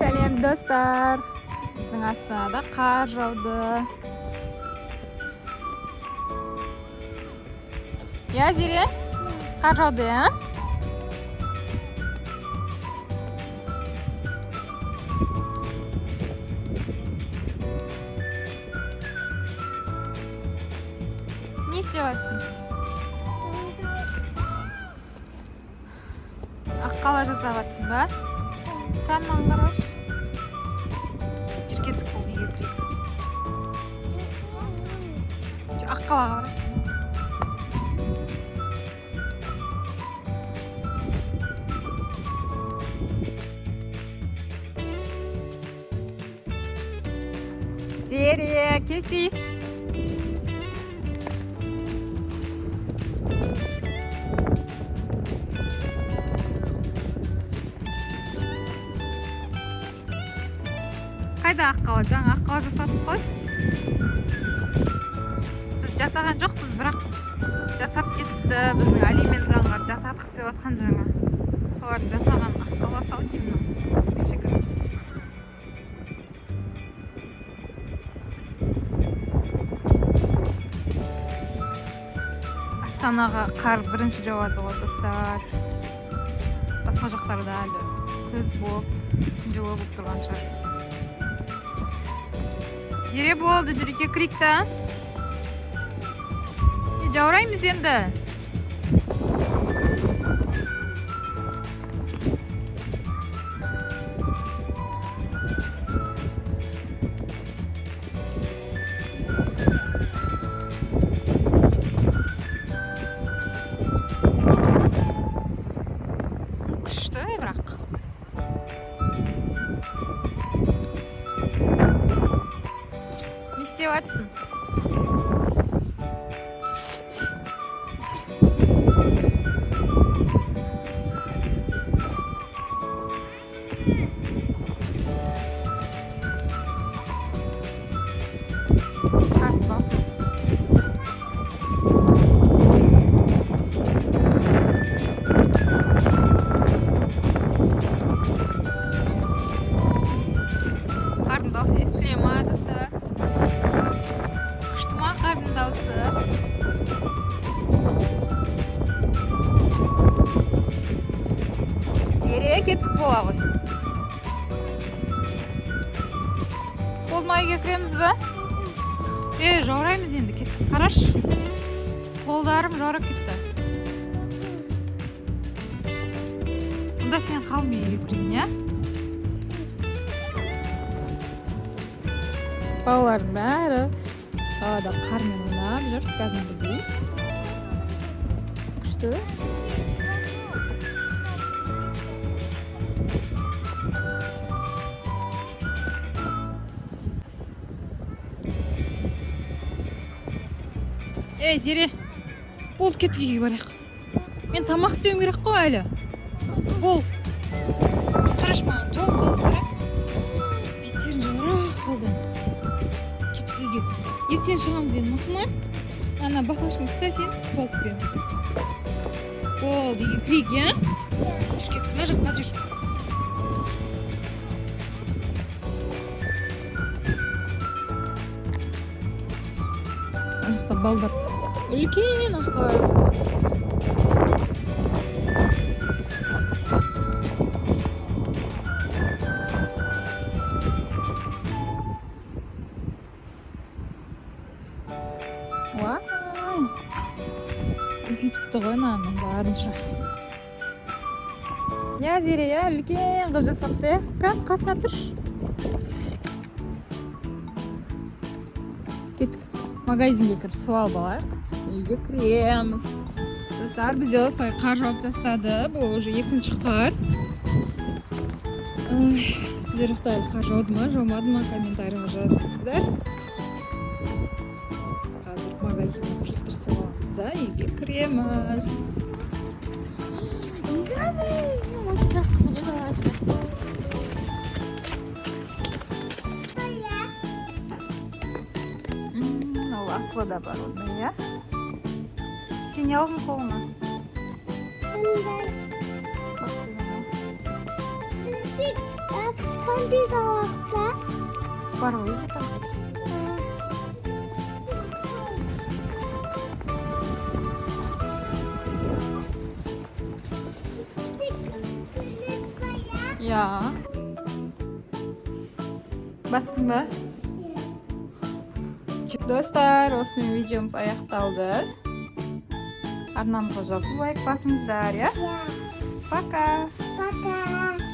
Сәлем достар. Біздің астанада қар жауды. Я, Зире? Қар жауды, а? Не істеп жатсың? Аққала жасап жатсың ба? Тамам, қараш. Жүркеттік болды, үйге кірейік. Аққалаға қараш. Зере, кесі. Қайда аққала? Жаңа аққала жасадық қой. Біз жасаған жоқпыз, бірақ жасап кетіпті. Біздің Али мен Заңғар жасадық деп жатқан жаңа. Солардың жасаған аққала саутиннің кішігірім. Астанаға қар бірінші жауады ғой достар. Басқа жақтарда әлі күз болып, күн жылы болып тұрған шығар. Зере болды, жүрекке кірейік та. Жаураймыз енді. Күшті, бірақ. Не істеп жатсың? Қардың дауысы естіле ма, достар? Күшті ма қардың дауысы? Зере, кеттік бола ғой. Қолма үйге кіреміз бе? Жаураймыз енді, кеттік. Қараш, қолдарым жаурап кетті. Онда сен қалмай үйге кірейін, я? Балалардың бәрі далада қармен ойнап жүр, кәдімгідей. Күшті. Зере, болды, кеттік үйге барайық. Мен тамақ істеуім керек қой әлі. Бол. Қараш маған, тоң қалды барайық. Беттерін жауырақ қалды. Кеттік үйге. Ертең шығамыз дедім, мақұл ма? Ана бақылашқын ұста сен, суалып кіреміз. Болды, үйге кірейік, я? Кеттік, мына жаққа жүр. Мына жақта балдар. Үлкен аққалар жасап жатырмыз. Вау! Үлкейтіпті ғой наның барынша. Я, Зере, я үлкен қылып жасапты. Кәм, қасына тұрш. Кеттік. Магазинге кіріп су алып алайық. Үйге кіреміз. Достар, бізде осылай қар жауып тастады. Бұл уже екінші қар. Сіздер жақта қар жауды ма, жаумады ма, комментарийға жазыңыздар. Біз қазір магазиннен фильтр су аламыз да, үйге кіреміз. Машина қызығы. Асылы да бар онда, я? Сен не алдың қолыңа? Спасибо. bir dolapta. Бар ғой жетіп. Ya. Bastın mı? Dostlar, osman videomuz аяқталды. Арнамызға жазылып лайк басыңыздар, ya. Ya. Пока. Пока.